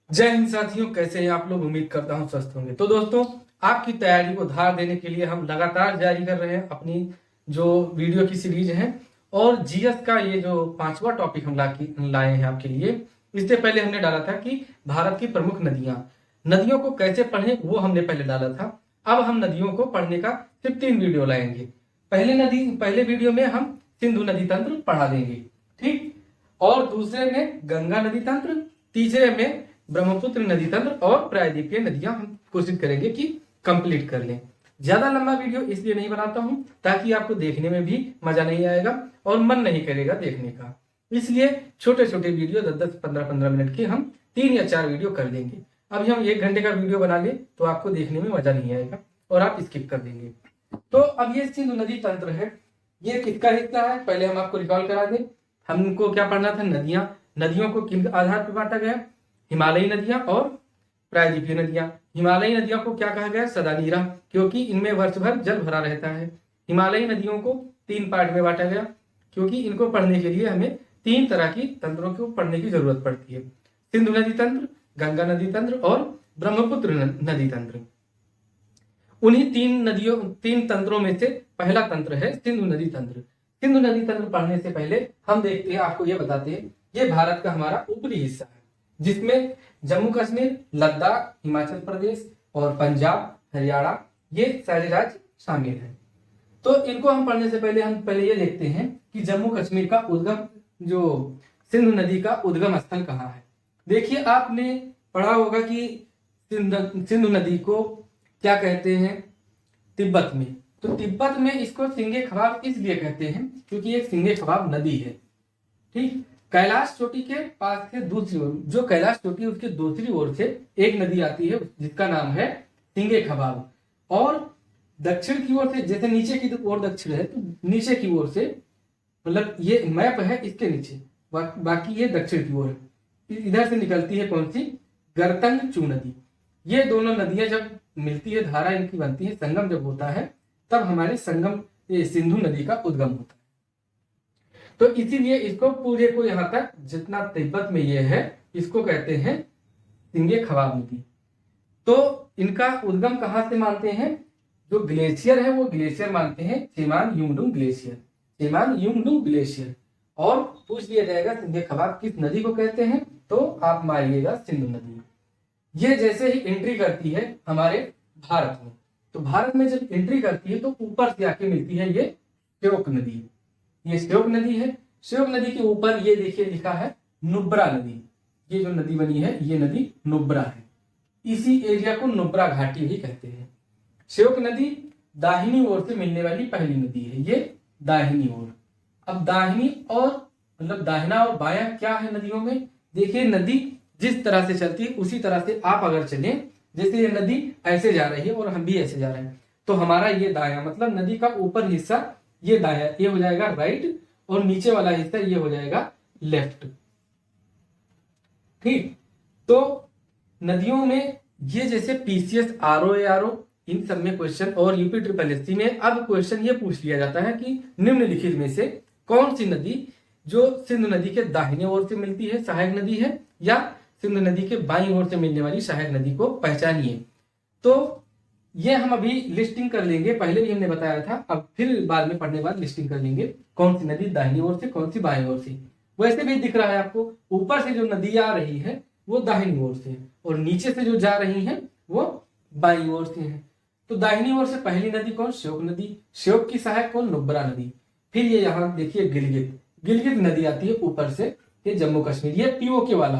जय हिंद साथियों, कैसे हैं आप लोग। उम्मीद करता हूं स्वस्थ होंगे। तो दोस्तों, आपकी तैयारी को धार देने के लिए हम लगातार जारी कर रहे हैं अपनी जो वीडियो की सीरीज है। और जीएस का ये जो 5वां टॉपिक हम लाए हैं आपके लिए। इससे पहले हमने डाला था कि भारत की प्रमुख नदियों को कैसे पढ़ें, वो हमने पहले डाला था। अब हम नदियों को पढ़ने का सिर्फ 3 वीडियो लाएंगे। पहले वीडियो में हम सिंधु नदी तंत्र पढ़ा देंगे, ठीक। और दूसरे में गंगा नदी तंत्र, तीसरे में ब्रह्मपुत्र नदी तंत्र और प्रायद्वीपीय नदियां हम कोशिश करेंगे कि कंप्लीट कर लें। ज्यादा लंबा वीडियो इसलिए नहीं बनाता हूं ताकि आपको देखने में भी मजा नहीं आएगा और मन नहीं करेगा देखने का। इसलिए छोटे छोटे वीडियो 10-10, 15-15 मिनट के हम 3 या 4 वीडियो कर देंगे। अभी हम 1 घंटे का वीडियो बना ले तो आपको देखने में मजा नहीं आएगा और आप स्किप कर देंगे। तो अब ये सिंधु नदी तंत्र है, ये किसका हिस्सा है पहले हम आपको रिकॉल करा दें। हमको क्या पढ़ना था, नदियों को किन आधार पर बांटा गया, हिमालयी नदियां और प्रायद्वीपीय नदियां। हिमालयी नदियों को क्या कहा गया, सदानीरा, क्योंकि इनमें वर्ष भर जल भरा रहता है। हिमालयी नदियों को 3 पार्ट में बांटा गया क्योंकि इनको पढ़ने के लिए हमें 3 तरह की तंत्रों को पढ़ने की जरूरत पड़ती है। सिंधु नदी तंत्र, गंगा नदी तंत्र और ब्रह्मपुत्र नदी तंत्र। उन्हीं 3 तंत्रों में से पहला तंत्र है सिंधु नदी तंत्र। सिंधु नदी तंत्र पढ़ने से पहले हम देखते हैं, आपको यह बताते हैं, ये भारत का हमारा ऊपरी हिस्सा है जिसमें जम्मू कश्मीर, लद्दाख, हिमाचल प्रदेश और पंजाब, हरियाणा ये सारे राज्य शामिल हैं। तो इनको हम पढ़ने से पहले हम ये देखते हैं कि जम्मू कश्मीर का उद्गम, जो सिंधु नदी का उद्गम स्थल कहाँ है। देखिए, आपने पढ़ा होगा कि सिंधु नदी को क्या कहते हैं, तिब्बत में। तो तिब्बत में इसको सिंगे खबाब इसलिए कहते हैं क्योंकि एक सिंगे खबाब नदी है, ठीक। कैलाश चोटी के पास से दूसरी ओर, जो कैलाश चोटी है उसके दूसरी ओर से एक नदी आती है जिसका नाम है सिंगे खबाब। और दक्षिण की ओर से, जैसे नीचे की ओर दक्षिण है तो नीचे की ओर से, मतलब ये मैप है इसके नीचे, बाकी ये दक्षिण की ओर है। इधर से निकलती है कौन सी, गरतंग चू नदी। ये दोनों नदियां जब मिलती है, धारा इनकी बनती है, संगम जब होता है तब हमारे सिंधु नदी का उद्गम होता है। तो इसीलिए इसको पूरे को यहां तक जितना तिब्बत में ये है इसको कहते हैं सिंगे खबाब नदी। तो इनका उद्गम कहां से मानते हैं, जो ग्लेशियर है वो ग्लेशियर मानते हैं चेमान युंगडुंग ग्लेशियर। और पूछ लिया जाएगा सिंगे खबाब किस नदी को कहते हैं, तो आप मारिएगा सिंधु नदी। ये जैसे ही एंट्री करती है हमारे भारत में, तो भारत में जब एंट्री करती है तो ऊपर से आके मिलती है ये श्योक नदी। ये श्योक नदी है। श्योक नदी के ऊपर ये देखिए लिखा है नुब्रा नदी। ये जो नदी बनी है ये नदी नुब्रा है। इसी एरिया को नुब्रा घाटी भी कहते हैं। श्योक नदी दाहिनी ओर से मिलने वाली पहली नदी है, ये दाहिनी ओर। अब दाहिनी और मतलब दाहिना और बायां क्या है नदियों में, देखिए नदी जिस तरह से चलती है उसी तरह से आप अगर चले, जैसे ये नदी ऐसे जा रही है और हम भी ऐसे जा रहे हैं, तो हमारा ये दाया मतलब नदी का ऊपर हिस्सा ये दाया, ये हो जाएगा राइट, और नीचे वाला हिस्सा ये हो जाएगा लेफ्ट, ठीक। तो नदियों में ये जैसे पीसीएस, आरओ, एआरओ, इन सब में क्वेश्चन, और यूपी ट्रिपल एससी में अब क्वेश्चन ये पूछ लिया जाता है कि निम्नलिखित में से कौन सी नदी जो सिंधु नदी के दाहिने ओर से मिलती है सहायक नदी है, या सिंधु नदी के बाईं ओर से मिलने वाली सहायक नदी को पहचानिए। तो ये हम अभी लिस्टिंग कर लेंगे, पहले भी हमने बताया था, अब फिर बाद में पढ़ने बाद लिस्टिंग कर लेंगे कौन सी नदी दाहिनी ओर से, कौन सी बाईं ओर से। वैसे भी दिख रहा है आपको, ऊपर से जो नदी आ रही है वो दाहिनी ओर से और नीचे से जो जा रही है वो बाईं ओर से है। तो दाहिनी ओर से पहली नदी कौन, श्योक नदी। श्योक की सहायक कौन, नुब्रा नदी। फिर ये यहाँ देखिए गिलगित नदी आती है ऊपर से, ये जम्मू कश्मीर। ये पीओके वाला,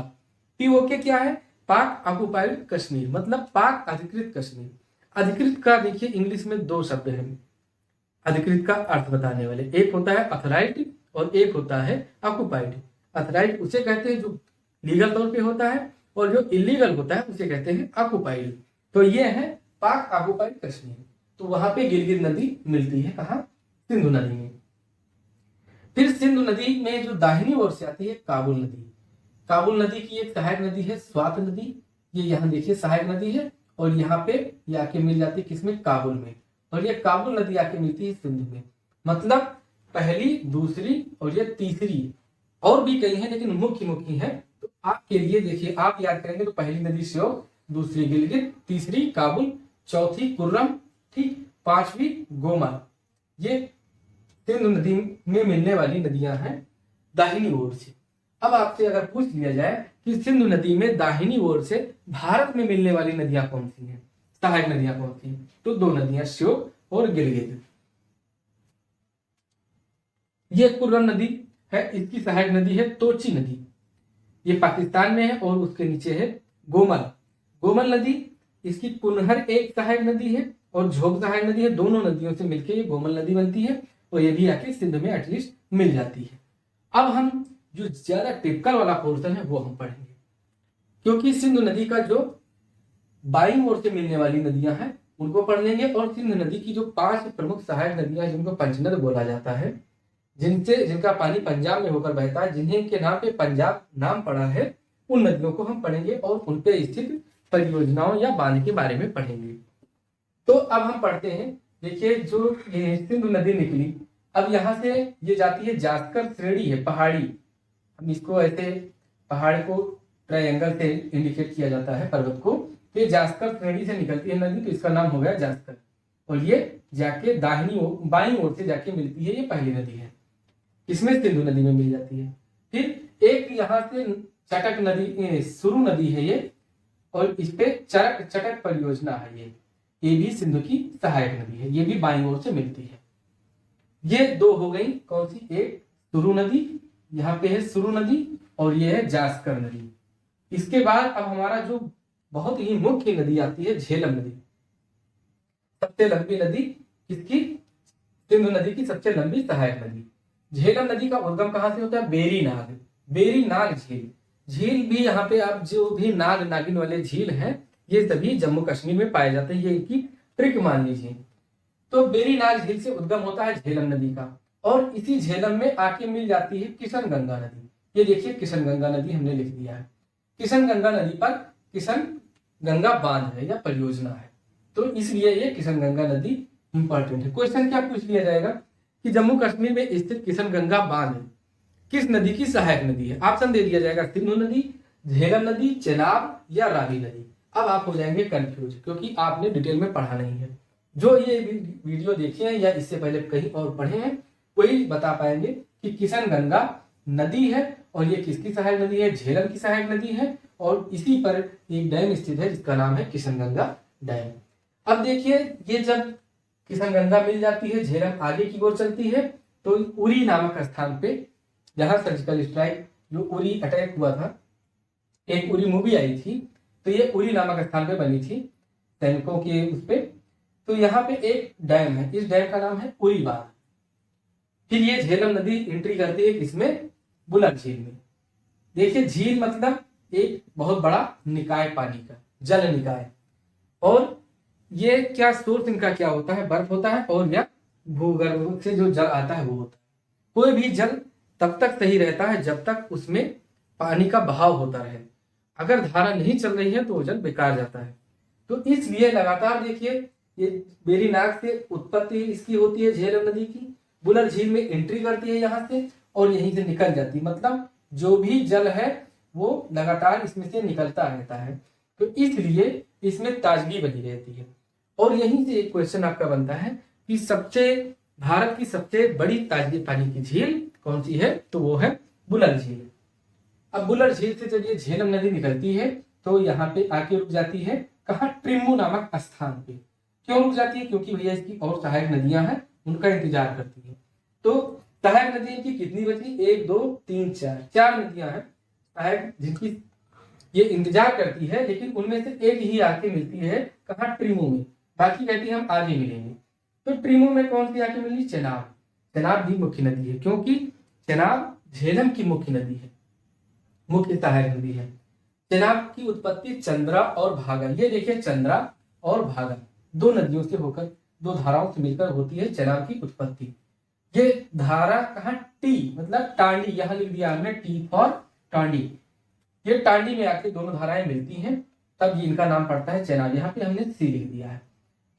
पीओके क्या है, पाक ऑक्युपाइड कश्मीर, मतलब पाक अधिकृत कश्मीर। अधिकृत का देखिए इंग्लिश में 2 शब्द हैं अधिकृत का अर्थ बताने वाले, एक होता है अथराइट और एक होता है ऑक्युपाइड। अथराइट उसे कहते हैं जो लीगल तौर पे होता है, और जो इलीगल होता है उसे कहते हैं ऑक्युपाइड। तो ये है पाक ऑक्युपाइड कश्मीर। तो वहां पे गिलगित नदी मिलती है, कहा, सिंधु नदी में। फिर सिंधु नदी में जो दाहिनी ओर से आती है काबुल नदी। काबुल नदी की एक सहायक नदी है स्वात नदी। ये यहाँ देखिए सहायक नदी है, और यहाँ पे ये आके मिल जाती है किसमें, काबुल में। और ये काबुल नदी आके मिलती है सिंधु में। मतलब पहली, दूसरी और ये तीसरी, और भी कई हैं लेकिन मुख्य है। तो तो आपके लिए देखिए, आप याद करेंगे तो पहली नदी श्योक, दूसरी गिलगित, तीसरी काबुल, चौथी कुर्रम, ठीक, पांचवी गोमर। ये सिंधु नदी में मिलने वाली नदियां हैं दाहिनी ओर से। अब आपसे अगर पूछ लिया जाए कि सिंधु नदी में दाहिनी ओर से भारत में मिलने वाली नदियां कौन सी हैं, सहायक नदियां कौन सी हैं, तो दो नदियां श्योक और गिलगित। ये कुर्रम नदी है, इसकी सहायक नदी है तोची नदी, ये पाकिस्तान में है, और उसके नीचे है गोमल। गोमल नदी इसकी पुनहर एक सहायक नदी है और झोंक सहायक नदी है। दोनों नदियों से मिलकर ये गोमल नदी बनती है और ये भी आके सिंध में एटलीस्ट मिल जाती है। अब हम जो ज्यादा टिपिकल वाला पोर्शन है वो हम पढ़ेंगे, क्योंकि सिंधु नदी का जो बाईं ओर से मिलने वाली नदियां हैं उनको पढ़ लेंगे, और सिंधु नदी की जो 5 प्रमुख सहायक नदियां हैं जिनको पंचनद बोला जाता है, जिनका पानी पंजाब में होकर बहता है, जिन्हें के नाम पे पंजाब नाम पड़ा है, उन नदियों को हम पढ़ेंगे और उन पे स्थित परियोजनाओं या बांध के बारे में पढ़ेंगे। तो अब हम पढ़ते हैं। देखिए, जो सिंधु नदी निकली, अब यहाँ से ये जाती है जास्कर श्रेणी है, पहाड़ी, हम इसको ऐसे पहाड़ को ट्रायंगल से इंडिकेट किया जाता है पर्वत को, तो ये जास्कर श्रेणी से निकलती है नदी, तो इसका नाम हो गया जास्कर, और ये जाके बाईं ओर से जाके मिलती है, ये पहली नदी है, इसमें सिंधु नदी में मिल जाती है। फिर एक यहाँ से चटक नदी, सुरु नदी है ये, और इस पे चटक परियोजना है, ये भी सिंधु की सहायक नदी है, ये भी बाईं ओर से मिलती है। ये दो हो गई, कौन सी, एक सुरु नदी, यहाँ पे है सुरु नदी, और ये है जास्कर नदी। इसके बाद अब हमारा जो बहुत ही मुख्य नदी आती है झेलम नदी, सबसे लंबी नदी, किसकी, सिंधु नदी की सबसे लंबी सहायक नदी। झेलम नदी का उद्गम कहां से होता है, बेरी नाग झील। झील भी यहाँ पे आप जो भी नाग नागिन वाले झील हैं, ये सभी जम्मू कश्मीर में पाए जाते हैं, ये इनकी ट्रिक मान लीजिए। तो बेरी नाग झील से उद्गम होता है झेलम नदी का, और इसी झेलम में आके मिल जाती है किशन गंगा नदी। ये देखिए किशन गंगा नदी हमने लिख दिया है। किशन गंगा नदी पर किशन गंगा बांध है या परियोजना है, तो इसलिए ये किशन गंगा नदी इंपॉर्टेंट है। क्वेश्चन क्या पूछ लिया जाएगा कि जम्मू कश्मीर में स्थित किशन गंगा बांध किस नदी की सहायक नदी है, ऑप्शन दे दिया जाएगा सिंधु नदी, झेलम नदी, चेनाब या रावी नदी। अब आप हो जाएंगे कंफ्यूज, क्योंकि आपने डिटेल में पढ़ा नहीं है। जो ये वीडियो देखे हैं या इससे पहले कहीं और पढ़े हैं, वही बता पाएंगे कि किशन गंगा नदी है, और ये किसकी सहायक नदी है, झेलम की सहायक नदी है, और इसी पर एक डैम स्थित है जिसका नाम है किशन गंगा डैम। अब देखिए, ये जब किशन गंगा मिल जाती है, झेलम आगे की ओर चलती है, तो उरी नामक स्थान पे, जहां सर्जिकल स्ट्राइक जो उरी अटैक हुआ था, एक उरी मूवी आई थी, तो ये उरी नामक स्थान पे बनी थी सैनिकों के उस पे। तो यहाँ पे एक डैम है, इस डैम का नाम है उरी बांध। फिर ये झेलम नदी एंट्री करती है इसमें, बुलक झील में। देखिए, झील मतलब एक बहुत बड़ा निकाय, पानी का जल निकाय, और ये क्या सोर्स इनका क्या होता है, बर्फ होता है, और या भूगर्भ से जो जल आता है वो होता है। कोई भी जल तब तक सही रहता है जब तक उसमें पानी का बहाव होता रहे, अगर धारा नहीं चल रही है तो वो जल बेकार जाता है। तो इसलिए लगातार देखिए, ये बेरी नाग से उत्पत्ति इसकी होती है झेलम नदी की, बुलर झील में एंट्री करती है यहाँ से, और यहीं से निकल जाती है, मतलब जो भी जल है वो लगातार इसमें से निकलता रहता है, तो इसलिए इसमें ताजगी बनी रहती है। और यहीं से एक क्वेश्चन आपका बनता है कि भारत की सबसे बड़ी ताजगी पानी की झील कौन सी है, तो वो है बुलर झील। अब बुलर झील से जब ये झेलम नदी निकलती है तो यहाँ पे आके रुक जाती है, कहाँ, ट्रिम्बू नामक स्थान पे। क्यों रुक जाती है, क्योंकि भैया इसकी और सहायक नदियां हैं, उनका इंतजार करती है। तो सहायक नदियों की कितनी बची, 1 2 3 4 नदियां हैं सहायक, जिनकी ये इंतजार करती है, लेकिन उनमें से एक ही आके मिलती है, कहाँ, ट्रिमो में, बाकी कहती है हम आगे मिलेंगे। तो ट्रिमो में कौन सी आके मिली, चेनाब। चेनाब भी मुख्य नदी है, क्योंकि चेनाब झेलम की मुख्य नदी है, मुख्य सहायक नदी है। चेनाब की उत्पत्ति चंद्रा और भागा, ये देखिए चंद्रा और भागा दो नदियों से होकर, दो धाराओं से मिलकर होती है चेनाब की उत्पत्ति। ये धारा कहाँ, टी मतलब टांडी, यहाँ लिख दिया हमने टी फॉर टांडी। ये टांडी में आके दोनों धाराएं मिलती हैं, तब इनका नाम पड़ता है चेनाब, यहाँ पे हमने सी लिख दिया है।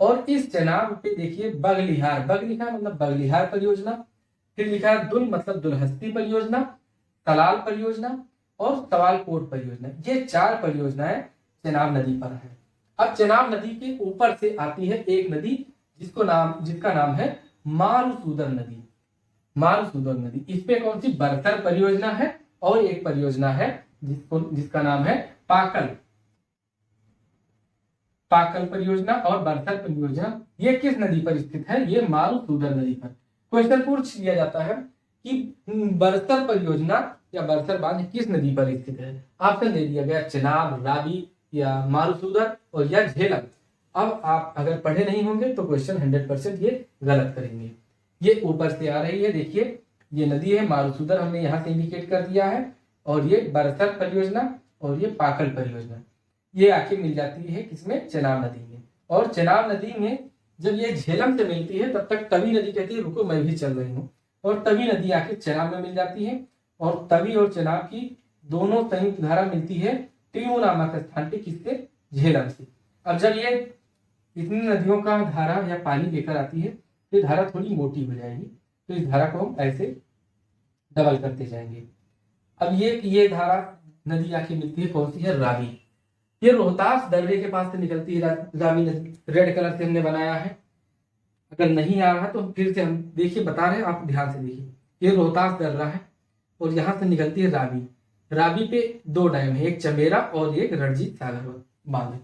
और इस चेनाब पे देखिए बगलिहार, बगलिहार मतलब बगलिहार परियोजना, फिर लिखा है दुल मतलब दुलहस्ती परियोजना, तलाल परियोजना, और सवालकोट परियोजना, ये 4 परियोजनाएं चेनाब नदी पर है। अब चेनाब नदी के ऊपर से आती है एक नदी जिसका नाम है मारुसूदर नदी। मारुसूदर नदी, इस पे कौन सी बरसर परियोजना है और एक परियोजना है जिसका नाम है पाकल परियोजना और बरसर परियोजना। ये किस नदी पर स्थित है? ये मारुसूदर नदी पर। क्वेश्चन पूछ लिया जाता है कि बरसर परियोजना या बरसर बांध किस नदी पर स्थित है? ऑप्शन दे दिया गया चेनाब, रावी या मारुसूदर और या झेलम। अब आप अगर पढ़े नहीं होंगे तो क्वेश्चन 100% ये गलत करेंगे। ये ऊपर से आ रही है, देखिए ये नदी है मारुसूदर, हमने यहाँ से इंडिकेट कर दिया है, और ये बरसर परियोजना और ये पाकल परियोजना, ये आके मिल जाती है किसमें? चेनाब नदी में। और चेनाब नदी में जब ये झेलम से मिलती है तब तक तवी नदी कहती है रुको मैं भी चल रही हूँ, और तवी नदी आके चेनाब में मिल जाती है, और तवी और चेनाब की दोनों संयुक्त धारा मिलती है टीमू नामक स्थान पे, किससे? झेलम से। अब जब ये इतनी नदियों का धारा या पानी लेकर आती है तो ये धारा थोड़ी मोटी हो जाएगी, तो इस धारा को हम ऐसे डबल करते जाएंगे। अब ये धारा नदी आके मिलती है कौन सी है? रावी। ये रोहतास दर्रे के पास से निकलती है रावी नदी, रेड कलर से हमने बनाया है। अगर नहीं आ रहा तो फिर से हम देखिए बता रहे हैं, आप ध्यान से देखिए। ये रोहतास दर्रा है और यहाँ से निकलती है रावी। रावी पे 2 डैम है, एक चमेरा और एक रणजीत सागर बांध।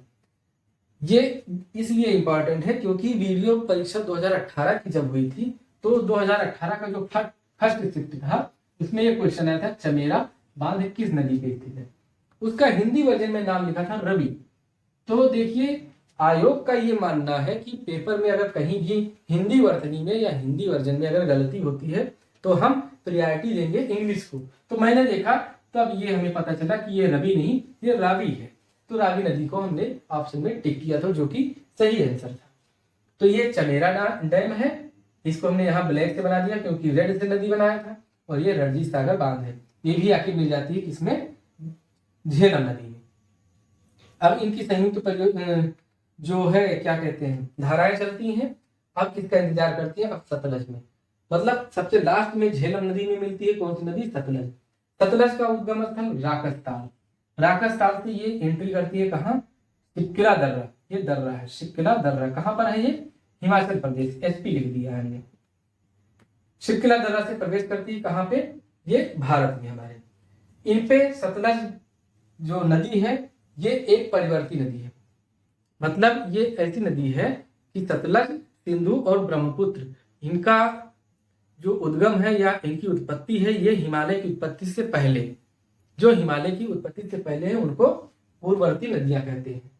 ये इसलिए इंपॉर्टेंट है क्योंकि वीडियो परीक्षा 2018 की जब हुई थी तो 2018 का जो फर्स्ट शिफ्ट था उसमें ये क्वेश्चन आया था चमेरा बांध किस नदी पे स्थित है। उसका हिंदी वर्जन में नाम लिखा था रवि। तो देखिए आयोग का ये मानना है कि पेपर में अगर कहीं भी हिंदी वर्तनी में या हिंदी वर्जन में अगर गलती होती है तो हम प्रायोरिटी देंगे इंग्लिश को। तो मैंने देखा तब ये हमें पता चला कि ये रवि नहीं, ये रावी है। तो रावी नदी को हमने ऑप्शन में टिक किया था, जो कि सही आंसर था। तो ये चमेरा डैम है, इसको हमने यहाँ ब्लैक से बना दिया क्योंकि रेड से नदी बनाया था, और ये रणजीत सागर बांध है, ये भी आके मिल जाती है किसमें? झेलम नदी में। अब इनकी संयुक्त जो है क्या कहते हैं धाराएं चलती हैं। अब किसका इंतजार करती है? अब सतलज में, मतलब सबसे लास्ट में झेलम नदी में मिलती है कौन सी नदी? सतलज। सतलज का उद्गम स्थल राकसताल। राकसताल से ये एंट्री करती है कहाँ? शिप्किला दर्रा। ये दर्रा है शिप्किला दर्रा, कहाँ पर है ये? हिमाचल प्रदेश, एसपी लिख दिया है हमने। शिप्किला दर्रा से प्रवेश करती है कहाँ पे? ये भारत में हमारे। इन पे सतलज जो नदी है ये एक परिवर्ती नदी है, मतलब ये ऐसी नदी है कि सतलज, सिंधु और ब्रह्मपुत्र इनका जो उद्गम है या इनकी उत्पत्ति है ये हिमालय की उत्पत्ति से पहले, जो हिमालय की उत्पत्ति से पहले है उनको पूर्ववर्ती नदियां कहते हैं।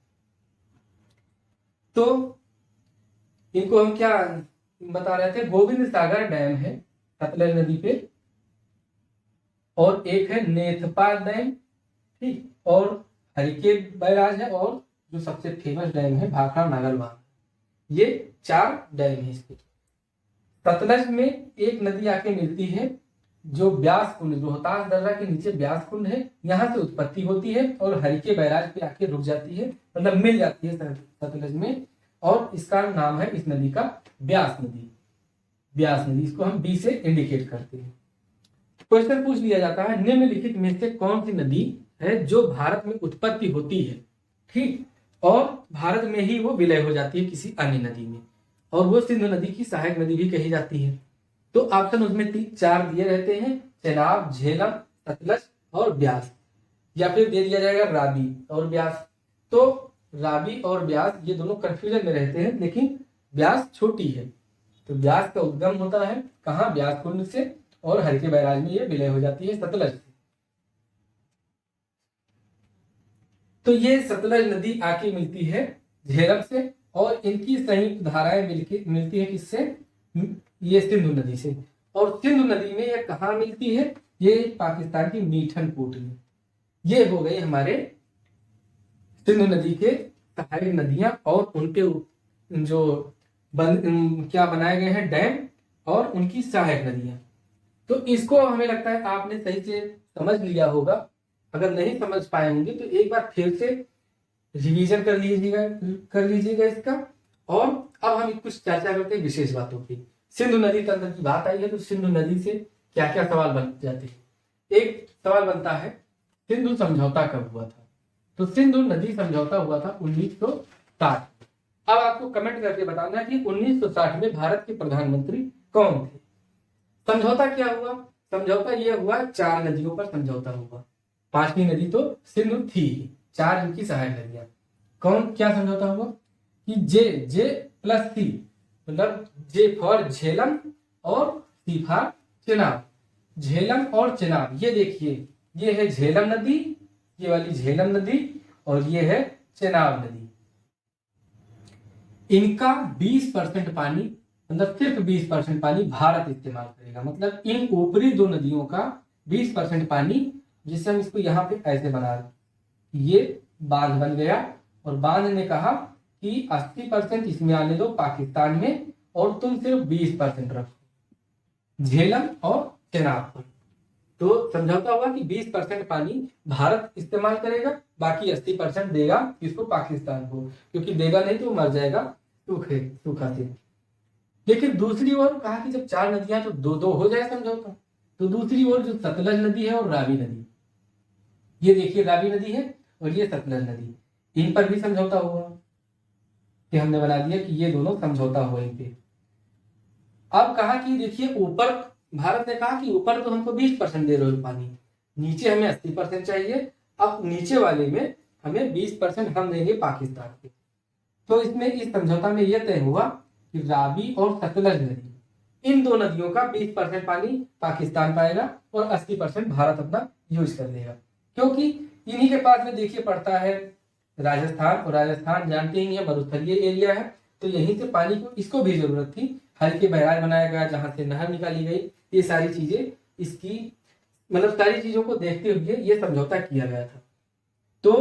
तो इनको हम क्या बता रहे थे? गोविंद सागर डैम है सतलज नदी पे, और एक है नेथपाल डैम, ठीक, और हरिके बैराज है, और जो सबसे फेमस डैम है भाखड़ा नागल बांध। ये 4 डैम है इसके। सतलज में एक नदी आके मिलती है जो ब्यास कुंड, रोहतास दर्रा के नीचे ब्यास कुंड है, यहाँ से उत्पत्ति होती है और हरिके बैराज पे आके रुक जाती है, मतलब मिल जाती है सतलज में, और इसका नाम है इस नदी का ब्यास नदी। ब्यास नदी, इसको हम बी से इंडिकेट करते हैं। क्वेश्चन पूछ लिया जाता है निम्नलिखित में से कौन सी नदी है जो भारत में उत्पत्ति होती है, ठीक, और भारत में ही वो विलय हो जाती है किसी अन्य नदी में, और वो सिंधु नदी की सहायक नदी भी कही जाती है। तो ऑप्शन उसमें 4 दिए रहते हैं, चेनाब, झेलम, सतलज और ब्यास, या फिर दे दिया जाएगा रावी और ब्यास। तो रावी और ब्यास ये दोनों कंफ्यूजन में रहते हैं, लेकिन ब्यास छोटी है, तो ब्यास का उद्गम होता है कहाँ? ब्यास कुंड से, और हरिके बैराज में ये विलय हो जाती है सतलज से। तो ये सतलज नदी आके मिलती है झेलम से, और इनकी संयुक्त धाराएं मिलती है किससे? ये सिंधु नदी से। और सिंधु नदी में ये कहाँ मिलती है? ये पाकिस्तान की मीठनकोट में। ये हो गए हमारे सिंधु नदी के सहायक नदियां, और उनके जो क्या बनाए गए हैं डैम, और उनकी सहायक नदियां। तो इसको हमें लगता है आपने सही से समझ लिया होगा। अगर नहीं समझ पाए होंगे तो एक बार फिर से रिवीजन कर लीजिएगा इसका। और अब हम कुछ चर्चा करते हैं विशेष बातों की। सिंधु नदी तंत्र की बात आई है तो सिंधु नदी से क्या क्या सवाल बन जाते हैं? एक सवाल बनता है सिंधु समझौता कब हुआ था? तो सिंधु नदी समझौता हुआ था 1960। अब आपको कमेंट करके बताना है कि 1960 में भारत के प्रधानमंत्री कौन थे। समझौता क्या हुआ? समझौता यह हुआ 4 नदियों पर समझौता हुआ। 5वीं नदी तो सिंधु थी, 4 इनकी सहायक नदियां। कौन क्या समझौता हुआ कि जे प्लस सी, मतलब जे फॉर झेलम और सी फॉर चेनाब। झेलम और चेनाब, ये देखिए, ये है झेलम नदी, ये वाली झेलम नदी, और ये है चेनाब नदी। इनका 20% पानी, मतलब सिर्फ 20% पानी भारत इस्तेमाल करेगा। मतलब इन ऊपरी 2 नदियों का 20% पानी, जिससे हम इसको यहाँ पे ऐसे बना रहे, ये बांध बन गया, और बांध ने कहा कि 80% इसमें आने दो पाकिस्तान में, और तुम सिर्फ 20% रखो झेलम और चेनाब पर। तो समझौता हुआ कि 20% पानी भारत इस्तेमाल करेगा, बाकी 80% देगा किसको? पाकिस्तान को, क्योंकि देगा नहीं तो मर जाएगा सूखा से। लेकिन दूसरी ओर कहा कि जब 4 नदियां तो 2-2 हो जाए समझौता। तो दूसरी ओर जो सतलज नदी है और रावी नदी, ये देखिए रावी नदी है और ये सतलज नदी, इन पर भी समझौता हुआ कि हमने बना दिया कि ये दोनों समझौता हुए इन पे। अब कहा कि देखिए ऊपर भारत ने कहा कि ऊपर तो हमको 20% दे रहे हो पानी, नीचे हमें 80% चाहिए। अब नीचे वाले में हमें 20% हम देंगे पाकिस्तान के। तो इसमें इस समझौता में यह तय हुआ कि रावी और सतलज नदी, इन 2 नदियों का 20% पानी पाकिस्तान पाएगा और 80% भारत अपना यूज कर लेगा, क्योंकि इन्हीं के पास में देखिए पड़ता है राजस्थान, और राजस्थान जानते ही है मरुस्थलीय एरिया है, तो यहीं से पानी को इसको भी जरूरत थी। हल्के बैराज बनाया गया जहां से नहर निकाली गई, ये सारी चीजें इसकी, मतलब सारी चीजों को देखते हुए ये समझौता किया गया था। तो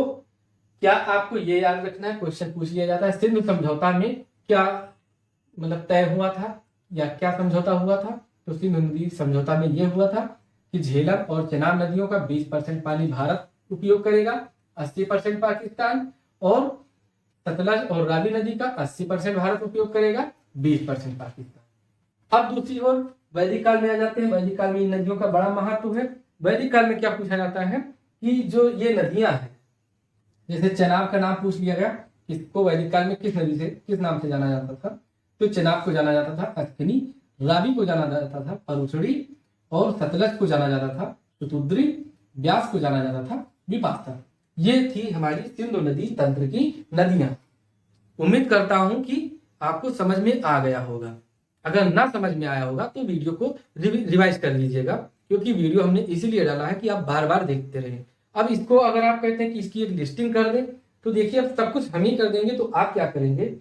क्या आपको ये याद रखना है, क्वेश्चन पूछ लिया जाता है सिंधु समझौता में क्या मतलब तय हुआ था या क्या समझौता हुआ था? तो सिंधु नदी समझौता में यह हुआ था कि झेलम और चेनाब नदियों का 20% पानी भारत उपयोग करेगा, 80% पाकिस्तान, और सतलज और रावी नदी का 80% भारत उपयोग करेगा, 20% पाकिस्तान। अब दूसरी ओर वैदिक काल में आ जाते हैं। वैदिक काल में इन नदियों का बड़ा महत्व है। वैदिक काल में क्या पूछा जाता है कि जो ये नदियां हैं, जैसे चेनाब का नाम पूछ लिया गया, इसको वैदिक काल में किस नदी से, किस नाम से जाना जाता था? तो चेनाब को जाना जाता था अश्विनी, रावी को जाना जाता था परुचड़ी, और सतलज को जाना जाता था शतुद्री, ब्यास को जाना जाता था विपाशा। ये थी हमारी सिंधु नदी तंत्र की नदियां। उम्मीद करता हूं कि आपको समझ में आ गया होगा। अगर ना समझ में आया होगा तो वीडियो को रिवाइज कर लीजिएगा, क्योंकि वीडियो हमने इसीलिए डाला है कि आप बार बार देखते रहें। अब इसको अगर आप कहते हैं कि इसकी एक लिस्टिंग कर दें, तो देखिए अब सब कुछ हम ही कर देंगे, तो आप क्या करेंगे?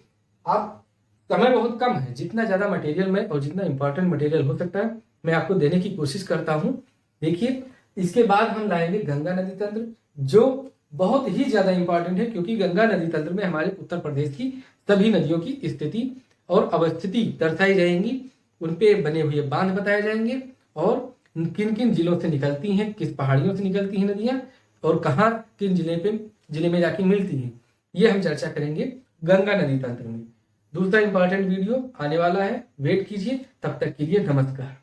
आप, समय बहुत कम है, जितना ज्यादा मटेरियल में और जितना इंपॉर्टेंट मटेरियल हो सकता है मैं आपको देने की कोशिश करता हूं। देखिए इसके बाद हम लाएंगे गंगा नदी तंत्र, जो बहुत ही ज्यादा इंपॉर्टेंट है, क्योंकि गंगा नदी तंत्र में हमारे उत्तर प्रदेश की सभी नदियों की स्थिति और अवस्थिति दर्शाई जाएंगी, उनपे बने हुए बांध बताए जाएंगे, और किन किन जिलों से निकलती हैं, किस पहाड़ियों से निकलती हैं नदियां, और कहाँ किन जिले में जाके मिलती हैं, ये हम चर्चा करेंगे गंगा नदी तंत्र में। दूसरा इंपॉर्टेंट वीडियो आने वाला है, वेट कीजिए। तब तक के लिए नमस्कार।